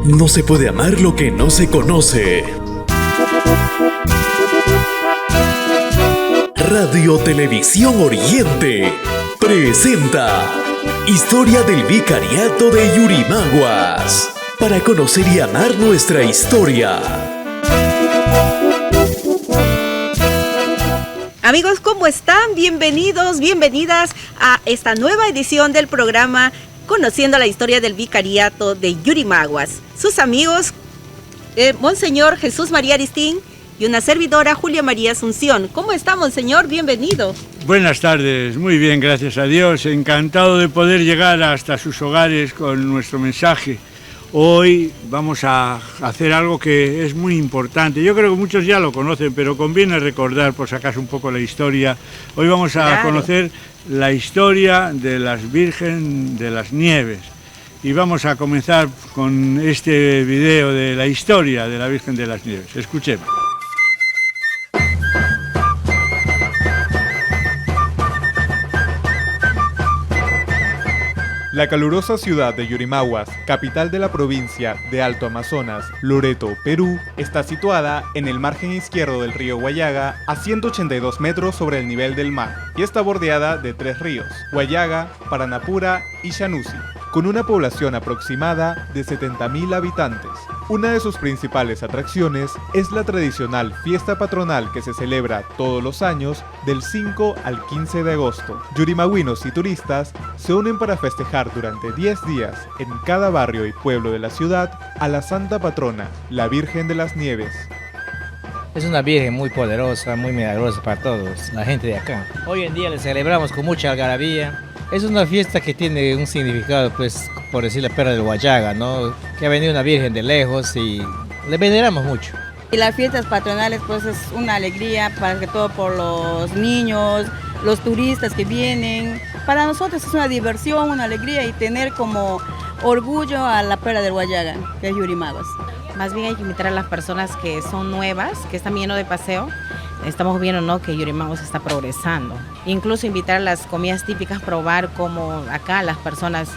No se puede amar lo que no se conoce. Radio Televisión Oriente presenta Historia del Vicariato de Yurimaguas, para conocer y amar nuestra historia. Amigos, ¿cómo están? Bienvenidos, bienvenidas a esta nueva edición del programa Conociendo la Historia del Vicariato de Yurimaguas. Sus amigos, Monseñor Jesús María Aristín y una servidora, Julia María Asunción. ¿Cómo está, Monseñor? Bienvenido. Buenas tardes, muy bien, gracias a Dios. Encantado de poder llegar hasta sus hogares con nuestro mensaje. Hoy vamos a hacer algo que es muy importante. Yo creo que muchos ya lo conocen, pero conviene recordar por si acaso un poco la historia. Hoy vamos a conocer la historia de las Virgen de las Nieves. Y vamos a comenzar con este video de la historia de la Virgen de las Nieves. Escuchemos. La calurosa ciudad de Yurimaguas, capital de la provincia de Alto Amazonas, Loreto, Perú, está situada en el margen izquierdo del río Huallaga, a 182 metros sobre el nivel del mar, y está bordeada de tres ríos, Huallaga, Paranapura y Shanusi, con una población aproximada de 70.000 habitantes. Una de sus principales atracciones es la tradicional fiesta patronal que se celebra todos los años del 5 al 15 de agosto. Yurimaguinos y turistas se unen para festejar durante 10 días en cada barrio y pueblo de la ciudad a la Santa Patrona, la Virgen de las Nieves. Es una virgen muy poderosa, muy milagrosa para todos, la gente de acá. Hoy en día le celebramos con mucha algarabía. Es una fiesta que tiene un significado, pues, por decir la perla del Huallaga, ¿no? Que ha venido una virgen de lejos y le veneramos mucho. Y las fiestas patronales, pues, es una alegría para que todo por los niños, los turistas que vienen. Para nosotros es una diversión, una alegría y tener como orgullo a la perla del Huallaga, que es Yurimaguas. Más bien hay que invitar a las personas que son nuevas, que están viniendo de paseo. Estamos viendo, ¿no?, que Yurimaguas está progresando. Incluso invitar a las comidas típicas, probar cómo acá las personas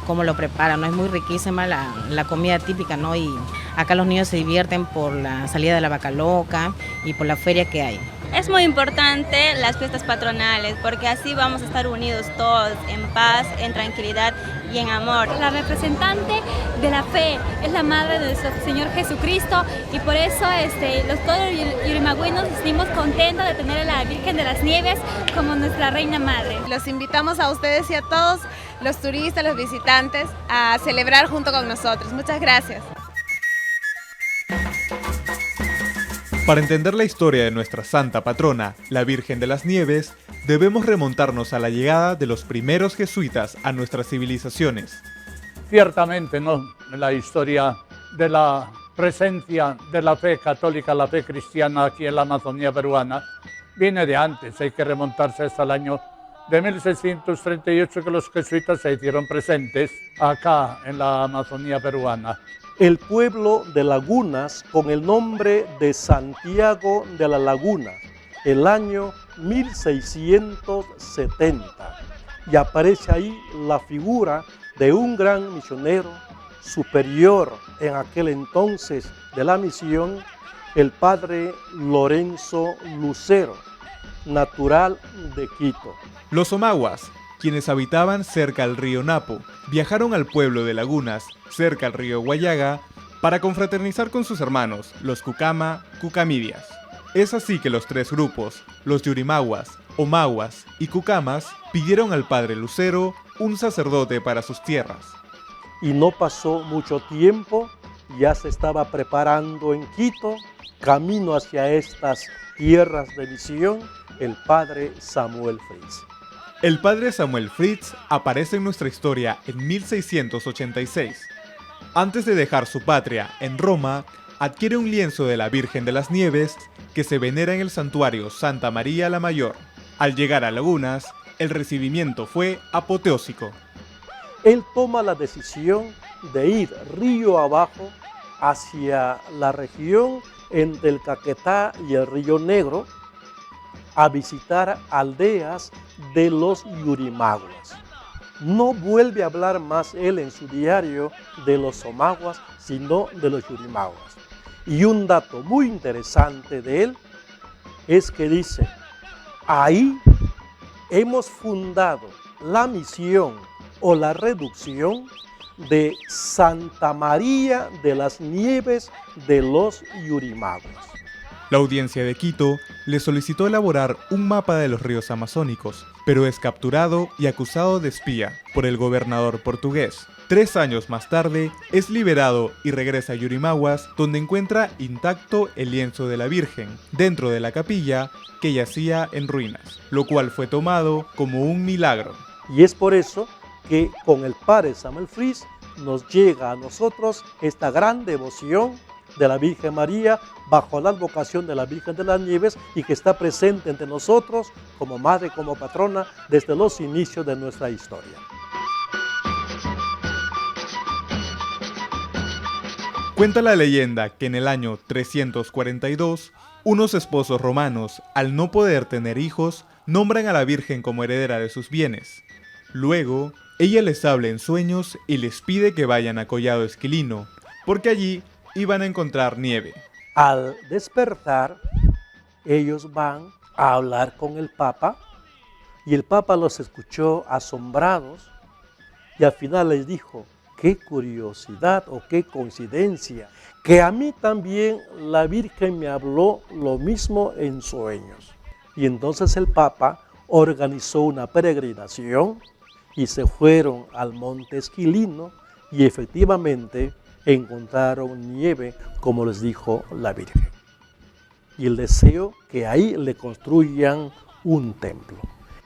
cómo lo preparan, ¿no? Es muy riquísima la comida típica, ¿no? Y acá los niños se divierten por la salida de la vaca loca y por la feria que hay. Es muy importante las fiestas patronales porque así vamos a estar unidos todos en paz, en tranquilidad y en amor. La representante de la fe es la madre de nuestro Señor Jesucristo y por eso todos los yurimagüinos estamos contentos de tener a la Virgen de las Nieves como nuestra reina madre. Los invitamos a ustedes y a todos los turistas, los visitantes a celebrar junto con nosotros. Muchas gracias. Para entender la historia de nuestra santa patrona, la Virgen de las Nieves, debemos remontarnos a la llegada de los primeros jesuitas a nuestras civilizaciones. Ciertamente, ¿no?, la historia de la presencia de la fe católica, la fe cristiana aquí en la Amazonía peruana, viene de antes. Hay que remontarse hasta el año de 1638 que los jesuitas se hicieron presentes acá en la Amazonía peruana. El pueblo de Lagunas con el nombre de Santiago de la Laguna, el año 1670. Y aparece ahí la figura de un gran misionero superior en aquel entonces de la misión, el padre Lorenzo Lucero, natural de Quito. Los omaguas, quienes habitaban cerca al río Napo, viajaron al pueblo de Lagunas, cerca al río Huallaga, para confraternizar con sus hermanos, los Cucama, Cucamidias. Es así que los tres grupos, los Yurimaguas, Omaguas y Cucamas, pidieron al padre Lucero un sacerdote para sus tierras. Y no pasó mucho tiempo, ya se estaba preparando en Quito, camino hacia estas tierras de misión, el padre Samuel Fritz. El padre Samuel Fritz aparece en nuestra historia en 1686. Antes de dejar su patria en Roma, adquiere un lienzo de la Virgen de las Nieves que se venera en el santuario Santa María la Mayor. Al llegar a Lagunas, el recibimiento fue apoteósico. Él toma la decisión de ir río abajo hacia la región entre el Caquetá y el Río Negro a visitar aldeas de los Yurimaguas. no vuelve a hablar más él en su diario de los Omaguas, sino de los Yurimaguas. Y un dato muy interesante de él es que dice, ahí hemos fundado la misión o la reducción de Santa María de las Nieves de los Yurimaguas. La audiencia de Quito le solicitó elaborar un mapa de los ríos amazónicos, pero es capturado y acusado de espía por el gobernador portugués. 3 años más tarde, es liberado y regresa a Yurimaguas, donde encuentra intacto el lienzo de la Virgen, dentro de la capilla que yacía en ruinas, lo cual fue tomado como un milagro. Y es por eso que con el padre Samuel Fritz nos llega a nosotros esta gran devoción de la Virgen María bajo la advocación de la Virgen de las Nieves y que está presente entre nosotros como madre, como patrona desde los inicios de nuestra historia. Cuenta la leyenda que en el año 342, unos esposos romanos, al no poder tener hijos, nombran a la Virgen como heredera de sus bienes. Luego, ella les habla en sueños y les pide que vayan a Collado Esquilino, porque allí iban a encontrar nieve. Al despertar, ellos van a hablar con el Papa y el Papa los escuchó asombrados y al final les dijo, qué curiosidad o qué coincidencia, que a mí también la Virgen me habló lo mismo en sueños. Y entonces el Papa organizó una peregrinación y se fueron al Monte Esquilino y efectivamente encontraron nieve, como les dijo la Virgen. Y el deseo que ahí le construyan un templo.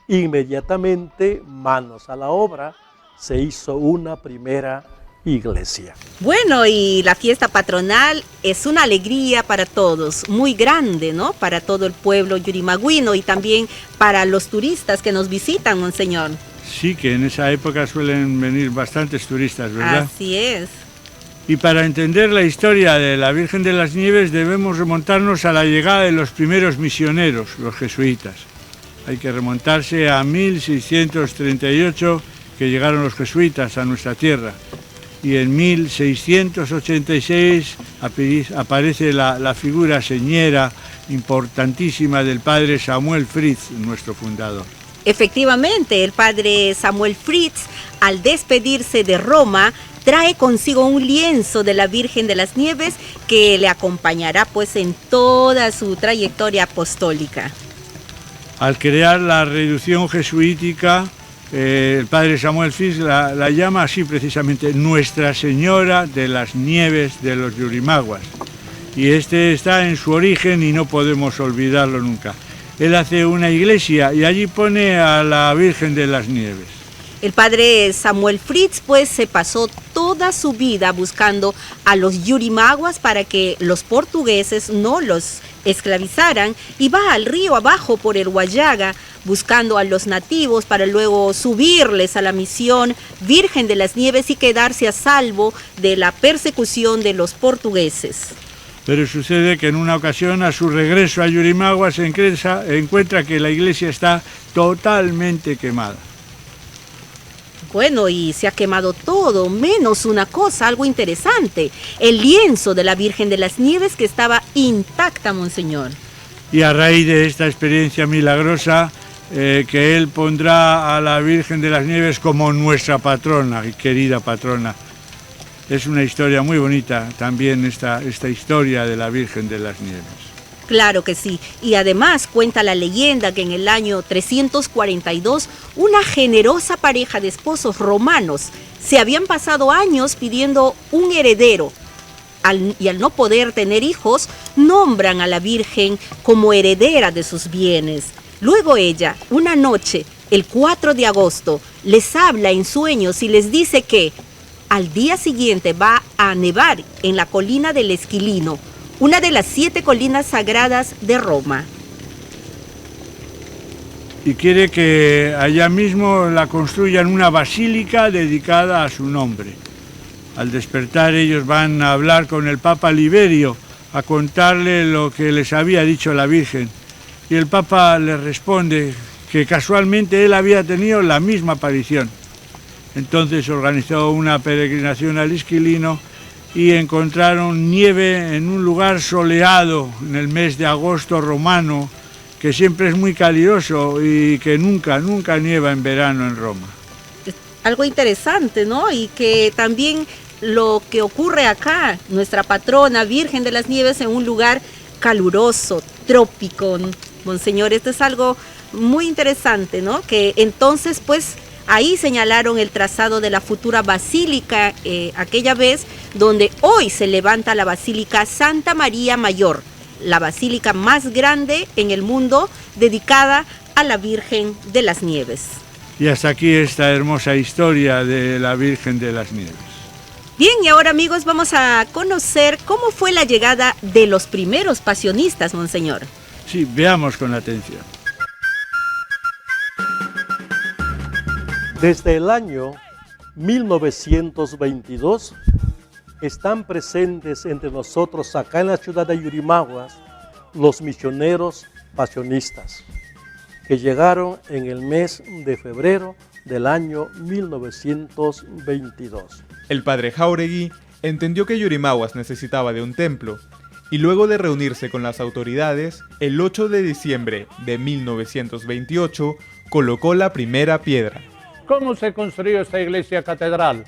Inmediatamente, manos a la obra, se hizo una primera iglesia. Bueno, y la fiesta patronal es una alegría para todos, muy grande, ¿no? Para todo el pueblo yurimagüino y también para los turistas que nos visitan, monseñor. Sí, que en esa época suelen venir bastantes turistas, ¿verdad? Así es. Y para entender la historia de la Virgen de las Nieves debemos remontarnos a la llegada de los primeros misioneros, los jesuitas. Hay que remontarse a 1638, que llegaron los jesuitas a nuestra tierra. Y en 1686 aparece la figura señera importantísima del padre Samuel Fritz, nuestro fundador. Efectivamente, el padre Samuel Fritz, al despedirse de Roma, trae consigo un lienzo de la Virgen de las Nieves que le acompañará pues en toda su trayectoria apostólica. Al crear la reducción jesuítica, el padre Samuel Fritz la llama así precisamente Nuestra Señora de las Nieves de los Yurimaguas. Y este está en su origen y no podemos olvidarlo nunca. Él hace una iglesia y allí pone a la Virgen de las Nieves. El padre Samuel Fritz pues se pasó toda su vida buscando a los Yurimaguas para que los portugueses no los esclavizaran y va al río abajo por el Huallaga buscando a los nativos para luego subirles a la misión Virgen de las Nieves y quedarse a salvo de la persecución de los portugueses. Pero sucede que en una ocasión, a su regreso a Yurimaguas, se encuentra que la iglesia está totalmente quemada. Bueno, y se ha quemado todo, menos una cosa, algo interesante, el lienzo de la Virgen de las Nieves que estaba intacta, monseñor. Y a raíz de esta experiencia milagrosa, que él pondrá a la Virgen de las Nieves como nuestra patrona, querida patrona. Es una historia muy bonita también esta historia de la Virgen de las Nieves. Claro que sí, y además cuenta la leyenda que en el año 342 una generosa pareja de esposos romanos se habían pasado años pidiendo un heredero y al no poder tener hijos nombran a la Virgen como heredera de sus bienes. Luego ella, una noche, el 4 de agosto, les habla en sueños y les dice que al día siguiente va a nevar en la colina del Esquilino, una de las 7 colinas sagradas de Roma. Y quiere que allá mismo la construyan una basílica dedicada a su nombre. Al despertar ellos van a hablar con el Papa Liberio, a contarle lo que les había dicho la Virgen. Y el Papa les responde que casualmente él había tenido la misma aparición. entonces organizó una peregrinación al Esquilino y encontraron nieve en un lugar soleado en el mes de agosto romano, que siempre es muy caluroso y que nunca nieva en verano en Roma. Algo interesante, ¿no? Y que también lo que ocurre acá, nuestra patrona Virgen de las Nieves, en un lugar caluroso, trópico, Monseñor, esto es algo muy interesante, ¿no? Que entonces, pues, ahí señalaron el trazado de la futura basílica, aquella vez donde hoy se levanta la Basílica Santa María Mayor, la basílica más grande en el mundo dedicada a la Virgen de las Nieves. Y hasta aquí esta hermosa historia de la Virgen de las Nieves. Bien, y ahora, amigos, vamos a conocer cómo fue la llegada de los primeros pasionistas, Monseñor. Sí, veamos con atención. Desde el año 1922 están presentes entre nosotros acá en la ciudad de Yurimaguas los misioneros pasionistas que llegaron en el mes de febrero del año 1922. El padre Jáuregui entendió que Yurimaguas necesitaba de un templo y luego de reunirse con las autoridades, el 8 de diciembre de 1928 colocó la primera piedra. ¿Cómo se construyó esta iglesia catedral?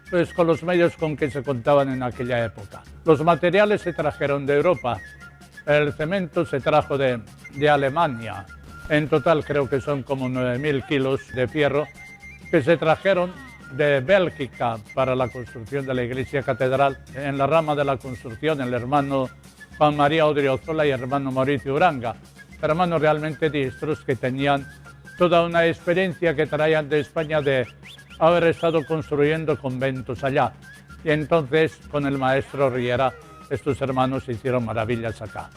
Pues con los medios con que se contaban en aquella época. Los materiales se trajeron de Europa, el cemento se trajo de Alemania. En total creo que son como 9.000 kilos de fierro que se trajeron de Bélgica para la construcción de la iglesia catedral. En la rama de la construcción, el hermano Juan María Odriozola y el hermano Mauricio Uranga, hermanos realmente diestros que tenían toda una experiencia que traían de España de haber estado construyendo conventos allá. Y entonces, con el maestro Riera, estos hermanos hicieron maravillas acá.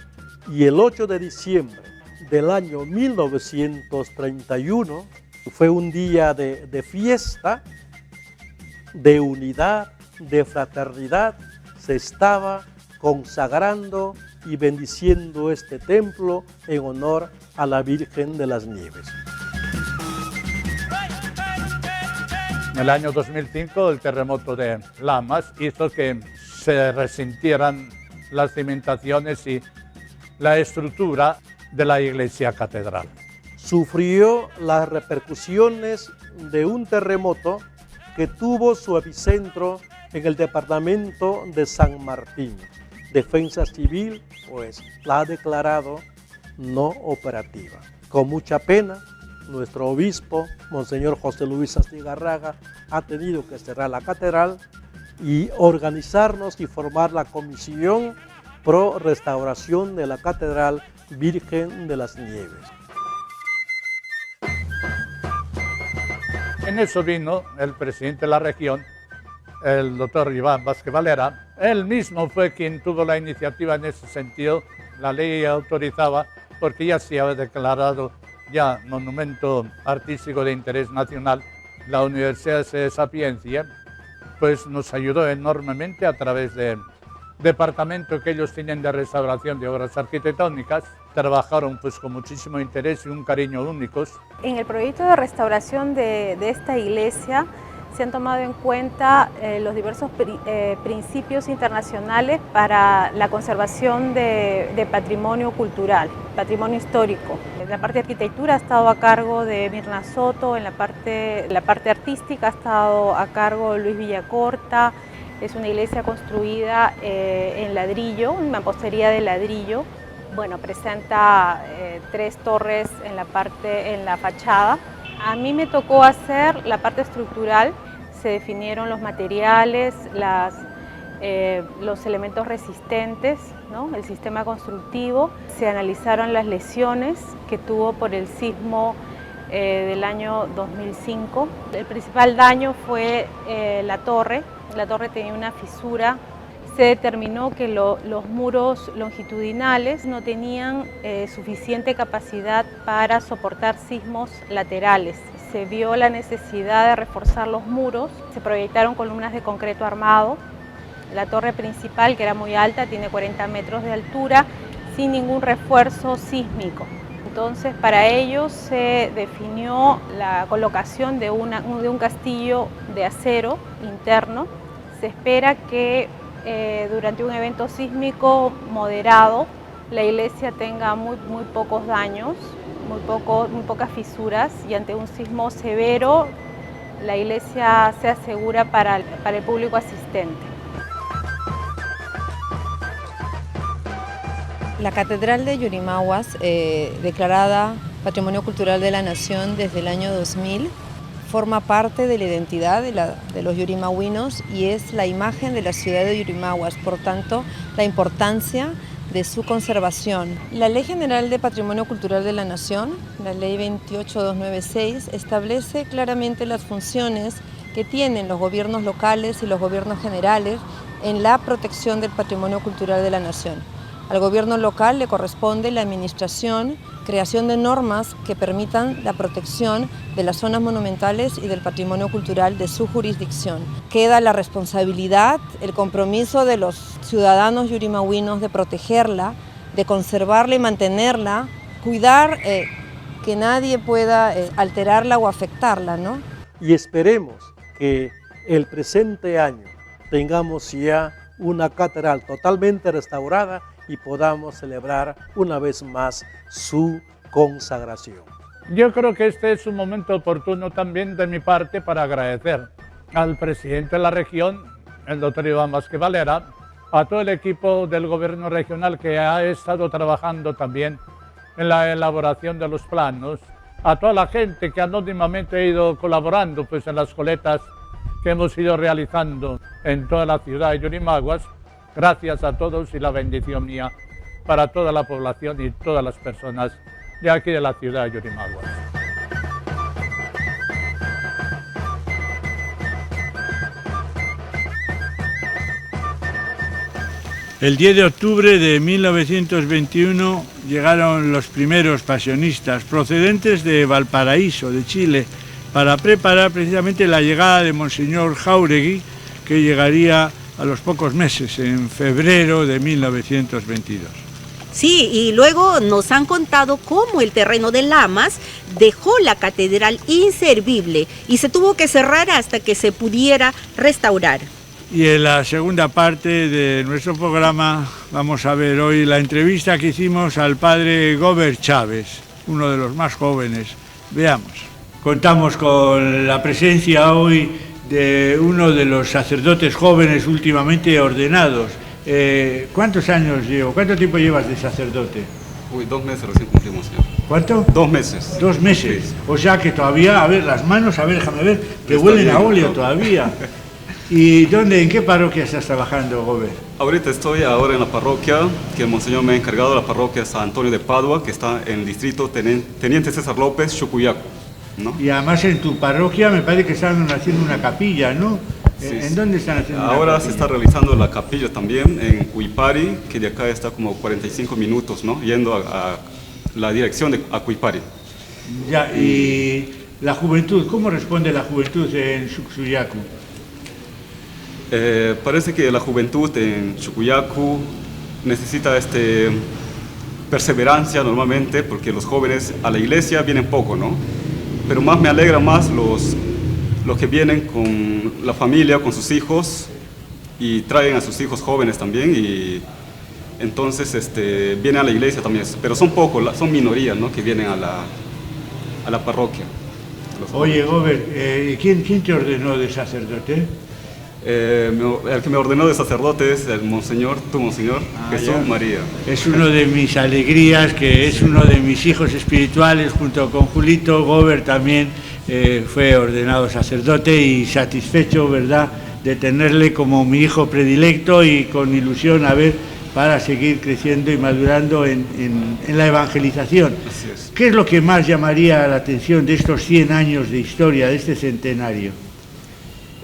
Y el 8 de diciembre del año 1931 fue un día de fiesta, de unidad, de fraternidad. Se estaba consagrando y bendiciendo este templo en honor a la Virgen de las Nieves. En el año 2005 el terremoto de Lamas hizo que se resintieran las cimentaciones y la estructura de la iglesia catedral. Sufrió las repercusiones de un terremoto que tuvo su epicentro en el departamento de San Martín. Defensa Civil, pues, la ha declarado no operativa. Con mucha pena, nuestro obispo, Monseñor José Luis Astigarraga, ha tenido que cerrar la catedral y organizarnos y formar la comisión pro restauración de la Catedral Virgen de las Nieves. En eso vino el presidente de la región, el doctor Iván Vázquez Valera. Él mismo fue quien tuvo la iniciativa en ese sentido. La ley autorizaba, porque ya se había declarado ya monumento artístico de interés nacional, la Universidad de Sapiencia, pues nos ayudó enormemente a través del departamento que ellos tienen de restauración de obras arquitectónicas. Trabajaron pues con muchísimo interés y un cariño únicos. En el proyecto de restauración de esta iglesia se han tomado en cuenta los diversos principios internacionales para la conservación de patrimonio cultural, patrimonio histórico. La parte de arquitectura ha estado a cargo de Mirna Soto, en la parte artística ha estado a cargo de Luis Villacorta. Es una iglesia construida en ladrillo, en mampostería de ladrillo. Bueno, presenta 3 torres en la fachada. A mí me tocó hacer la parte estructural. Se definieron los materiales, los elementos resistentes, ¿no? El sistema constructivo. Se analizaron las lesiones que tuvo por el sismo del año 2005. El principal daño fue la torre. La torre tenía una fisura. Se determinó que los muros longitudinales no tenían suficiente capacidad para soportar sismos laterales. Se vio la necesidad de reforzar los muros, se proyectaron columnas de concreto armado. La torre principal, que era muy alta, tiene 40 metros de altura, sin ningún refuerzo sísmico. Entonces, para ello se definió la colocación de un castillo de acero interno. Se espera que durante un evento sísmico moderado la iglesia tenga muy pocos daños, muy pocas fisuras, y ante un sismo severo la iglesia sea segura para el público asistente. La Catedral de Yurimaguas, declarada Patrimonio Cultural de la Nación desde el año 2000, forma parte de la identidad de los yurimaguinos y es la imagen de la ciudad de Yurimaguas, por tanto, la importancia de su conservación. La Ley General de Patrimonio Cultural de la Nación, la Ley 28296, establece claramente las funciones que tienen los gobiernos locales y los gobiernos generales en la protección del patrimonio cultural de la nación. Al gobierno local le corresponde la administración, creación de normas que permitan la protección de las zonas monumentales y del patrimonio cultural de su jurisdicción. Queda la responsabilidad, el compromiso de los ciudadanos yurimaguinos de protegerla, de conservarla y mantenerla, cuidar que nadie pueda alterarla o afectarla, ¿no? Y esperemos que el presente año tengamos ya una catedral totalmente restaurada y podamos celebrar una vez más su consagración. Yo creo que este es un momento oportuno también de mi parte para agradecer al presidente de la región, el doctor Iván Vázquez Valera, a todo el equipo del gobierno regional que ha estado trabajando también en la elaboración de los planos, a toda la gente que anónimamente ha ido colaborando pues, en las colectas que hemos ido realizando en toda la ciudad de Yurimaguas. Gracias a todos y la bendición mía para toda la población y todas las personas de aquí de la ciudad de Yurimaguas. El 10 de octubre de 1921 llegaron los primeros pasionistas procedentes de Valparaíso, de Chile, para preparar precisamente la llegada de Monseñor Jáuregui, que llegaría a los pocos meses, en febrero de 1922. Sí, y luego nos han contado cómo el terreno de Lamas dejó la catedral inservible y se tuvo que cerrar hasta que se pudiera restaurar. Y en la segunda parte de nuestro programa vamos a ver hoy la entrevista que hicimos al padre Gobert Chávez, uno de los más jóvenes. Veamos. Contamos con la presencia hoy de uno de los sacerdotes jóvenes últimamente ordenados. ¿Cuántos años llevo? ¿Cuánto tiempo llevas de sacerdote? Uy, 2 meses recién cumplimos, señor. ¿Cuánto? 2 meses. 2 meses. Sí. O sea que todavía, a ver, las manos, a ver, déjame ver, que huelen a óleo todavía. ¿Y en qué parroquia estás trabajando, Gobert? Ahorita estoy ahora en la parroquia que el Monseñor me ha encargado, la parroquia San Antonio de Padua, que está en el distrito Teniente César López, Chucuyacu, ¿no? Y además en tu parroquia me parece que están haciendo una capilla, ¿no? Sí, ¿En dónde están haciendo una ahora capilla? se está realizando la capilla también en Cuipari, que de acá está como 45 minutos, ¿no? Yendo a la dirección de Cuipari. Ya, y la juventud, ¿cómo responde la juventud en Chucuyacu? Parece que la juventud en Chucuyacu necesita perseverancia normalmente, porque los jóvenes a la iglesia vienen poco, ¿no? Pero más me alegra más los que vienen con la familia, con sus hijos, y traen a sus hijos jóvenes también, y entonces vienen a la iglesia también, pero son pocos, son minorías, ¿no? Que vienen a la parroquia. Oye, Gobert, ¿quién te ordenó de sacerdote? El que me ordenó de sacerdote es el Monseñor, tu Monseñor, Jesús ya. María. Es uno de mis alegrías, que es uno de mis hijos espirituales, junto con Julito. Gobert también fue ordenado sacerdote y satisfecho, ¿verdad?, de tenerle como mi hijo predilecto y con ilusión para seguir creciendo y madurando en la evangelización. Así es. ¿Qué es lo que más llamaría la atención de estos 100 años de historia, de este centenario?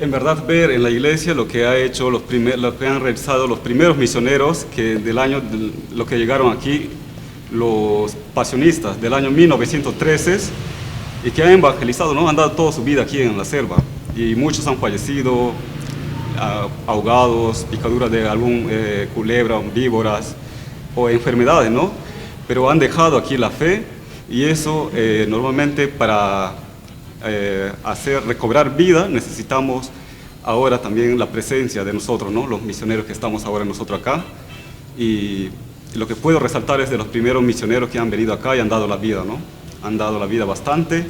En verdad, ver en la iglesia lo que lo que han realizado los primeros misioneros lo que llegaron aquí, los pasionistas del año 1913, y que han evangelizado, ¿no? Han dado toda su vida aquí en la selva, y muchos han fallecido, ahogados, picaduras de algún culebra, víboras o enfermedades, ¿no? Pero han dejado aquí la fe Y eso normalmente para recobrar vida necesitamos ahora también la presencia de nosotros, ¿no? Los misioneros que estamos ahora nosotros acá. Y lo que puedo resaltar es de los primeros misioneros que han venido acá y han dado la vida, ¿no? Han dado la vida bastante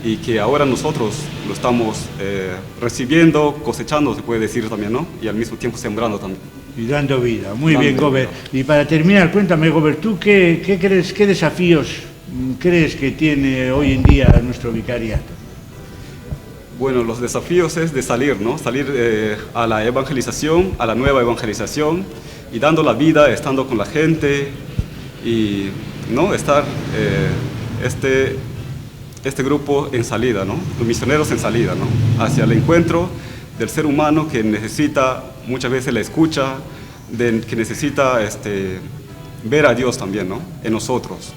y que ahora nosotros lo estamos recibiendo, cosechando, se puede decir también, ¿no? Y al mismo tiempo sembrando también. Y dando vida. Muy bien, Gober. Y para terminar, cuéntame, Gober, ¿tú qué crees, qué desafíos crees que tiene hoy en día nuestro vicariato? Bueno, los desafíos es de salir, ¿no? Salir a la evangelización, a la nueva evangelización y dando la vida, estando con la gente y, ¿no? Estar este grupo en salida, ¿no? Los misioneros en salida, ¿no? Hacia el encuentro del ser humano que necesita muchas veces la escucha, que necesita ver a Dios también, ¿no? En nosotros,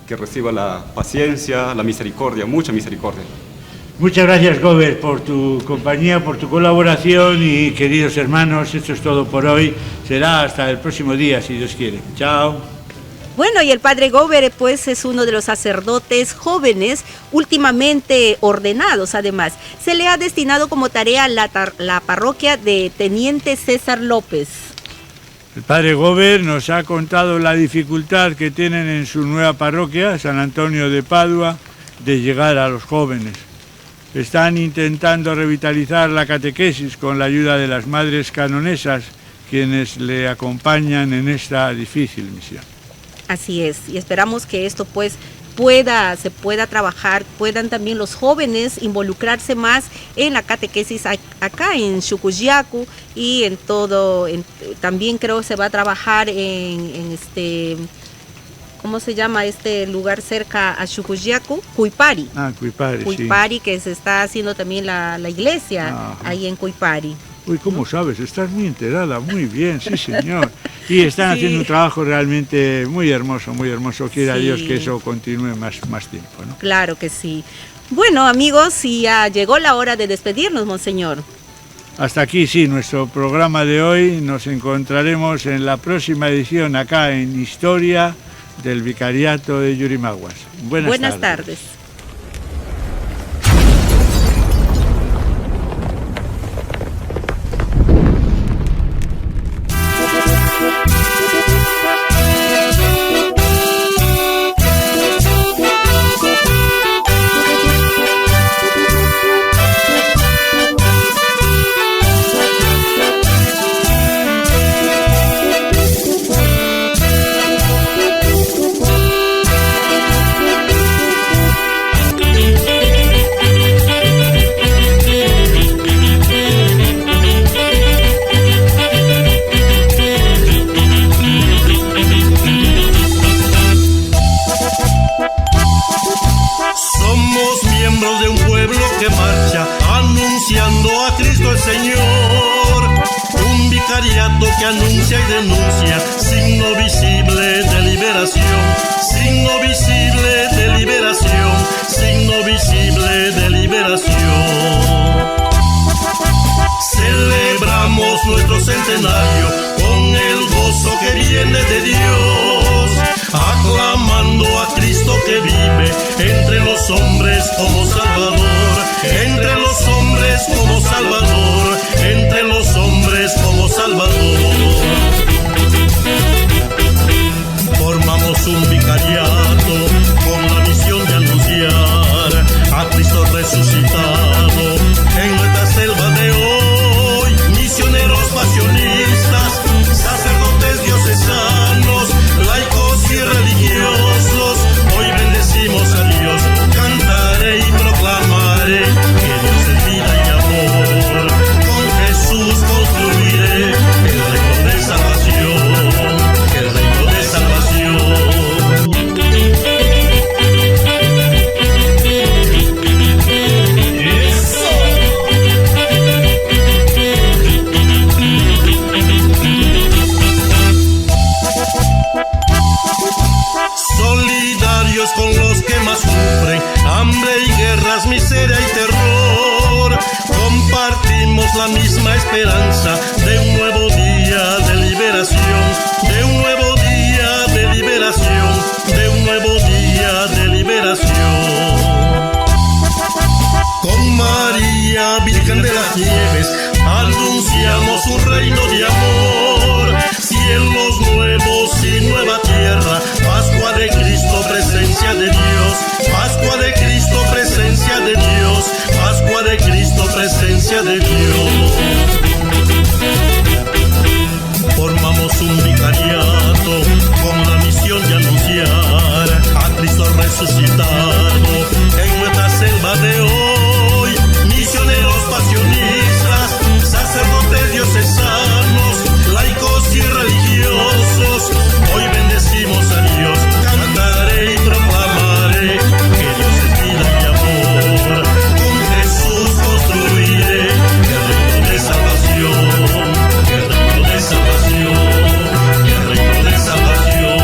que reciba la paciencia, la misericordia, mucha misericordia. Muchas gracias, Gober, por tu compañía, por tu colaboración y, queridos hermanos, esto es todo por hoy. Será hasta el próximo día, si Dios quiere. Chao. Bueno, y el padre Gober, pues, es uno de los sacerdotes jóvenes últimamente ordenados, además. Se le ha destinado como tarea la parroquia de Teniente César López. El padre Gober nos ha contado la dificultad que tienen en su nueva parroquia, San Antonio de Padua, de llegar a los jóvenes. Están intentando revitalizar la catequesis con la ayuda de las madres canonesas, quienes le acompañan en esta difícil misión. Así es, y esperamos que esto pues se pueda trabajar, puedan también los jóvenes involucrarse más en la catequesis acá en Chucuyacu y en todo, también creo que se va a trabajar en ¿cómo se llama este lugar cerca a Chucuyacu? Cuipari. Cuipari, Cuipari, sí. Que se está haciendo también la iglesia. Ajá. Ahí en Cuipari. Uy, ¿cómo sabes? Estás muy enterada, muy bien, sí señor. Y están haciendo un trabajo realmente muy hermoso, muy hermoso. Quiera Dios que eso continúe más tiempo, ¿no? Claro que sí. Bueno, amigos, y ya llegó la hora de despedirnos, monseñor. Hasta aquí, sí, nuestro programa de hoy. Nos encontraremos en la próxima edición acá en Historia del Vicariato de Yurimaguas. Buenas tardes. Que anuncia y denuncia, signo visible de liberación, signo visible de liberación, signo visible de liberación. Celebramos nuestro centenario con el gozo que viene de Dios, aclamando a Cristo que vive entre los hombres como Salvador, entre los hombres como Salvador, entre los hombres como Salvador. Formamos un vicariato con la misión de anunciar a Cristo resucitado en nuestra selva de hoy. Misioneros pasionistas, sacerdotes diocesanos, laicos y religiosos, hoy bendecimos a Dios, cantaré y proclamaré que Dios es vida y amor. Con Jesús construiré el reino de salvación, el reino de salvación. Solidarios con los que más sufren, hambre y guerras, miseria y terror, compartimos la misma esperanza de un nuevo día de liberación, de un nuevo día de liberación, de un nuevo día de liberación. iglesia de Dios. Formamos un vicariato con la misión de anunciar a Cristo resucitado en nuestra selva de hoy. Misioneros pasionistas, sacerdotes diocesanos, laicos y religiosos, hoy bendecimos a Dios, cantaré y proclamaré que Dios es vida y amor. Con Jesús construiré el reino de salvación, el reino de salvación, el reino de salvación.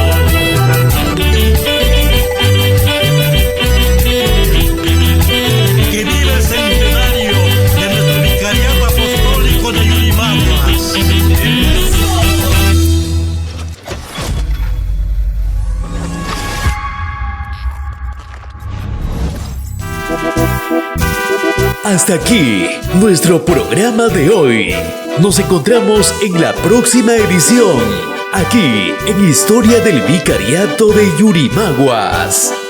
Que viva el centenario de nuestro vicariato apostólico de Yurimaguas. Hasta aquí nuestro programa de hoy. Nos encontramos en la próxima edición, aquí en Historia del Vicariato de Yurimaguas.